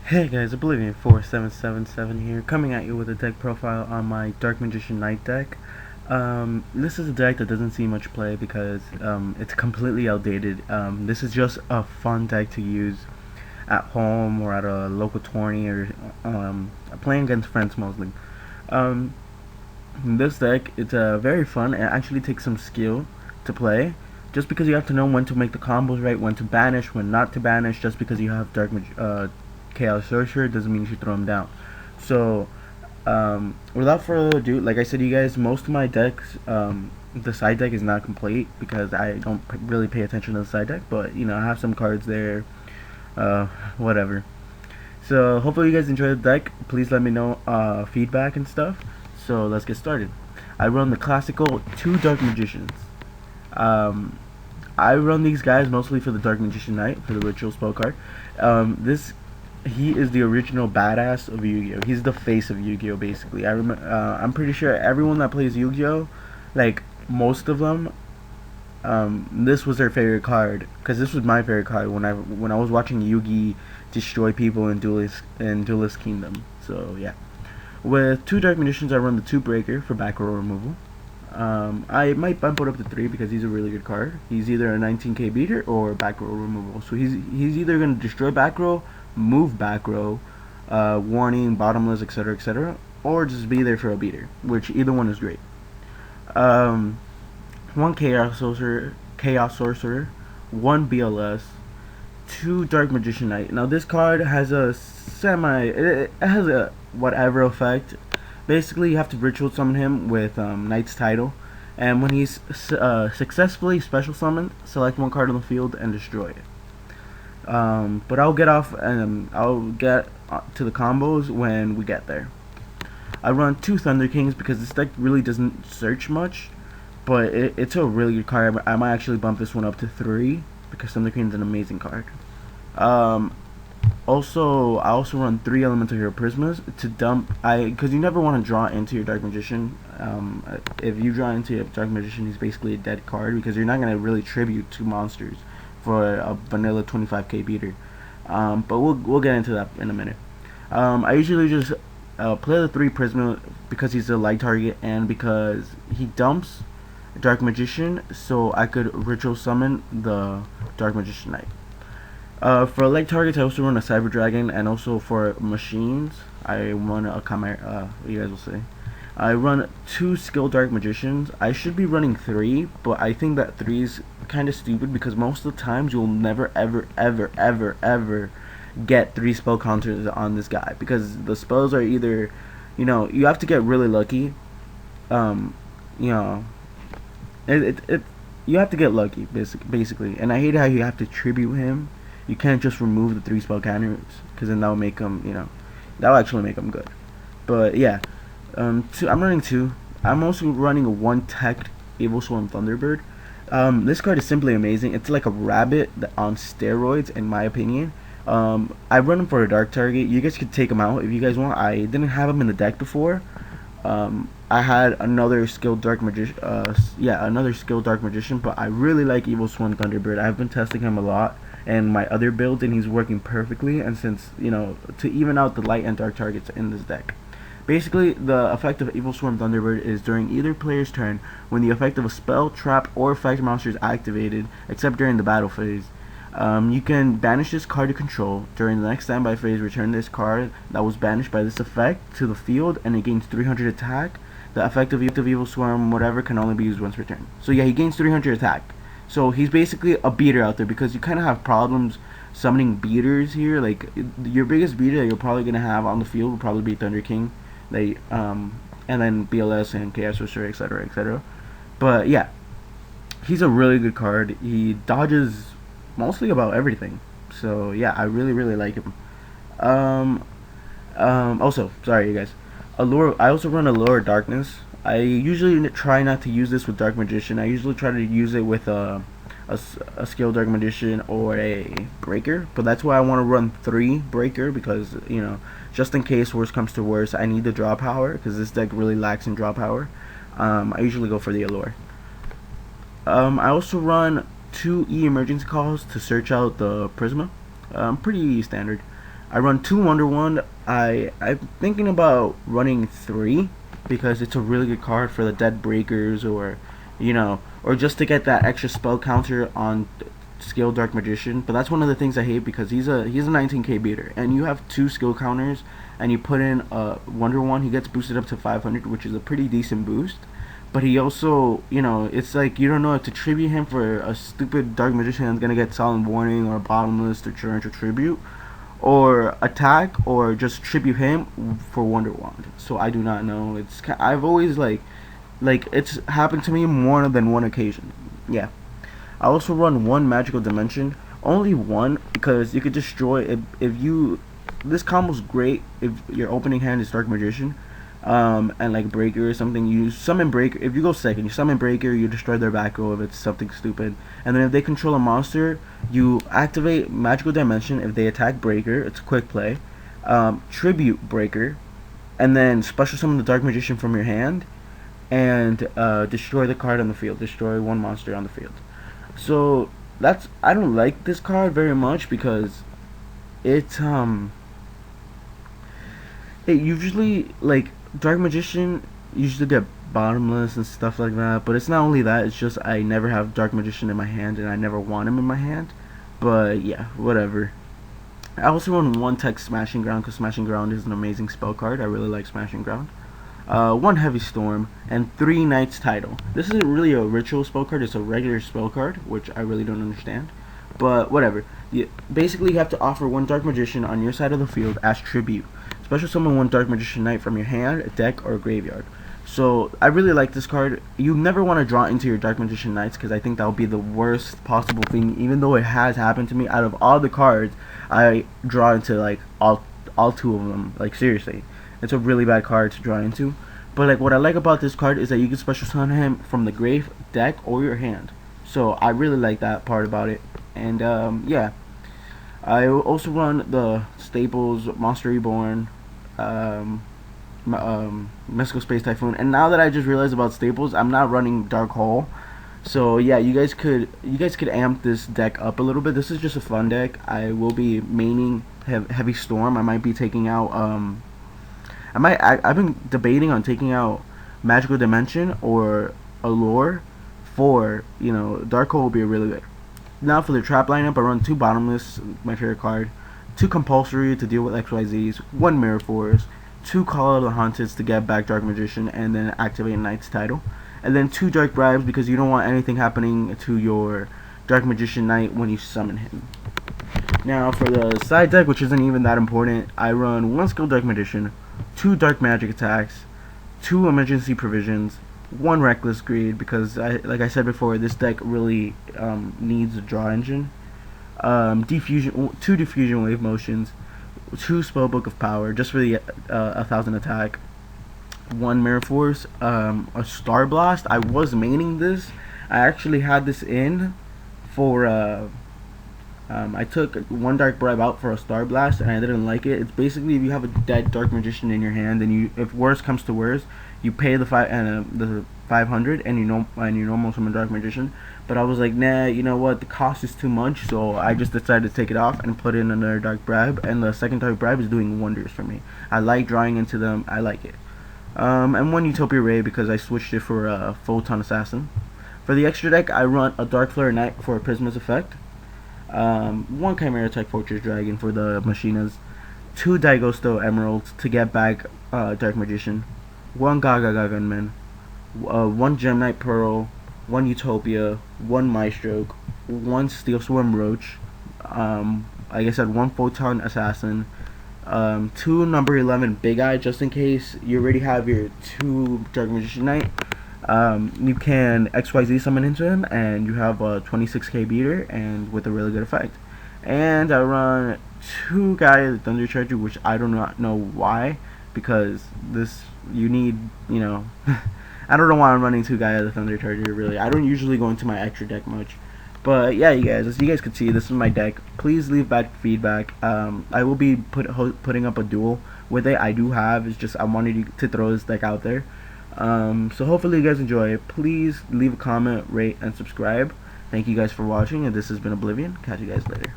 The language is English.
Hey guys, Oblivion 4777 here, coming at you with a deck profile on my Dark Magician Knight deck. This is a deck that doesn't see much play because it's completely outdated. This is just a fun deck to use at home or at a local tourney or playing against friends mostly. Um, this deck, it's very fun. It actually takes some skill to play. Just because you have to know when to make the combos right, when to banish, when not to banish. Just because you have Chaos Sorcerer doesn't mean you should throw him down. So, without further ado, like I said, you guys, most of my decks, the side deck is not complete because I don't really pay attention to the side deck. But you know, I have some cards there, whatever. So hopefully you guys enjoy the deck. Please let me know feedback and stuff. So let's get started. I run the classical two Dark Magicians. Um, I run these guys mostly for the Dark Magician Knight, for the ritual spell card. This He is the original badass of Yu-Gi-Oh. He's the face of Yu-Gi-Oh. Basically, I'm pretty sure everyone that plays Yu-Gi-Oh, like most of them, this was their favorite card because this was my favorite card when I was watching Yugi destroy people in Duelist Kingdom. So yeah, with two Dark Magicians, I run the two Breaker for back row removal. I might bump it up to 3 because he's a really good card. He's either a 19k beater or back row removal. So he's either going to destroy back row, move back row, warning, bottomless, etc., or just be there for a beater, which either one is great. One Chaos Sorcerer, one BLS, two Dark Magician Knight. Now this card has a it has a whatever effect. Basically, you have to ritual summon him with Knight's Title, and when he's successfully special summoned, select one card on the field and destroy it. But I'll get off and I'll get to the combos when we get there. I run two Thunder Kings because this deck really doesn't search much, but it's a really good card. I might actually bump this one up to 3 because Thunder King is an amazing card. I also run 3 Elemental Hero Prismas to dump. Because you never want to draw into your Dark Magician. If you draw into your Dark Magician, he's basically a dead card because you're not gonna really tribute to monsters for a vanilla 25k beater. But we'll get into that in a minute. I usually just play the 3 Prisma because he's a light target and because he dumps Dark Magician, so I could ritual summon the Dark Magician Knight. For light targets, I also run a Cyber Dragon, and also for machines, I run a Chimera. You guys will see. I run 2 Skilled Dark Magicians. I should be running 3, but I think that 3 is kind of stupid because most of the times you'll never, ever get 3 spell counters on this guy because the spells are either, you have to get really lucky. You know, you have to get lucky, basically. And I hate how you have to tribute him. You can't just remove the 3 spell counters because then that will make him, that will actually make him good. But yeah, I'm running 2. I'm also running a 1 tech Evil Swarm Thunderbird. This card is simply amazing. It's like a rabbit on steroids, in my opinion. I run him for a dark target. You guys could take him out if you guys want. I didn't have him in the deck before. I had another skilled dark magician. Another skilled dark magician. But I really like Evil Swarm Thunderbird. I've been testing him a lot and my other builds, and he's working perfectly. And since to even out the light and dark targets in this deck. Basically, the effect of Evil Swarm Thunderbird is during either player's turn when the effect of a spell, trap, or effect monster is activated, except during the battle phase. You can banish this card to control. During the next standby phase, return this card that was banished by this effect to the field, and it gains 300 attack. The effect of Evil Swarm, whatever, can only be used once per turn. So yeah, he gains 300 attack. So he's basically a beater out there because you kind of have problems summoning beaters here. Like, your biggest beater that you're probably going to have on the field will probably be Thunder King. And then BLS and Chaos Sorcerer, etc. But yeah, he's a really good card. He dodges mostly about everything. So yeah, I really like him. Also, sorry you guys. I also run Allure Darkness. I usually try not to use this with Dark Magician. I usually try to use it with a skilled Dark Magician or a Breaker, but that's why I want to run 3 Breaker because just in case worst comes to worst, I need the draw power because this deck really lacks in draw power. I usually go for the Allure. I also run 2 emergency calls to search out the Prisma. Pretty standard. I run 2 Wonder Wand. I'm thinking about running 3 because it's a really good card for the Dead Breakers, or or just to get that extra spell counter on skill Dark Magician. But that's one of the things I hate because he's a 19k beater, and you have 2 skill counters, and you put in a Wonder Wand, he gets boosted up to 500, which is a pretty decent boost. But he also, it's like you don't know if to tribute him for a stupid Dark Magician that's gonna get Solemn Warning or Bottomless or Torrential Tribute, or attack, or just tribute him for Wonder Wand. So I do not know. I've always it's happened to me more than one occasion. Yeah. I also run 1 Magical Dimension, only 1, because you could destroy if you. This combo's great if your opening hand is Dark Magician, and like Breaker or something. You summon Breaker. If you go second, you summon Breaker. You destroy their back row if it's something stupid, and then if they control a monster, you activate Magical Dimension. If they attack Breaker, it's a quick play. Tribute Breaker, and then special summon the Dark Magician from your hand, and destroy the card on the field. Destroy 1 monster on the field. So I don't like this card very much because it usually, like, Dark Magician usually get Bottomless and stuff like that, but it's not only that, it's just I never have Dark Magician in my hand and I never want him in my hand. But yeah, whatever. I also run 1 Tech Smashing Ground because Smashing Ground is an amazing spell card. I really like Smashing Ground. 1 Heavy Storm, and 3 Knight's Title. This isn't really a ritual spell card, it's a regular spell card, which I really don't understand. But whatever. Basically, you have to offer 1 Dark Magician on your side of the field as tribute. Special summon 1 Dark Magician Knight from your hand, deck, or graveyard. So I really like this card. You never want to draw into your Dark Magician Knights because I think that would be the worst possible thing. Even though it has happened to me, out of all the cards, I draw into like all 2 of them. Like, seriously, it's a really bad card to draw into. But like, what I like about this card is that you can special summon him from the grave, deck, or your hand. So I really like that part about it. And yeah, I also run the staples Monster Reborn, Mystical Space Typhoon, and now that I just realized about staples, I'm not running Dark Hole. So yeah, you guys could amp this deck up a little bit. This is just a fun deck. I will be maining Heavy Storm. I might be taking out I've been debating on taking out Magical Dimension or Allure for, Dark Hole will be a really good. Now for the trap lineup, I run 2 Bottomless, my favorite card, 2 Compulsory to deal with XYZs, 1 Mirror Force, 2 Call of the Haunted to get back Dark Magician and then activate Knight's Title, and then 2 Dark Bribes because you don't want anything happening to your Dark Magician Knight when you summon him. Now for the side deck, which isn't even that important, I run 1 Skill Dark Magician, 2 Dark Magic attacks, 2 Emergency Provisions, 1 Reckless Greed because, like I said before, this deck really needs a draw engine. 2 Diffusion Wave Motions, 2 Spellbook of Power just for the 1000 attack, 1 Mirror Force, a Star Blast. I was maining this. I actually had this in for I took 1 Dark Bribe out for a Star Blast and I didn't like it. It's basically if you have a dead Dark Magician in your hand and if worse comes to worse, you pay the 500 and you normal summon Dark Magician. But I was like, nah, you know what? The cost is too much, so I just decided to take it off and put in another Dark Bribe. And the second Dark Bribe is doing wonders for me. I like drawing into them. I like it. And 1 Utopia Ray because I switched it for a Photon Assassin. For the extra deck, I run a Dark Flare Knight for a Prisma's effect. 1 Chimera Tech Fortress Dragon for the Machinas, 2 Daigosto Emeralds to get back Dark Magician, 1 Gaga Gunman, 1 Gem Knight Pearl, 1 Utopia, 1 Maestro, 1 Steel Swarm Roach, like I said, 1 Photon Assassin, 2 number 11 Big Eye just in case you already have your 2 Dark Magician Knight. You can XYZ summon into him and you have a 26k beater and with a really good effect. And I run 2 Gaia the Thunder Charger, which I do not know why, because this you need, I don't know why I'm running 2 Gaia the Thunder Charger really. I don't usually go into my extra deck much. But yeah, you guys, as you guys can see, this is my deck. Please leave back feedback. I will be putting up a duel with it. I do have. It's just I wanted to throw this deck out there. So hopefully you guys enjoy it. Please leave a comment, rate, and subscribe. Thank you guys for watching, and this has been Oblivion. Catch you guys later.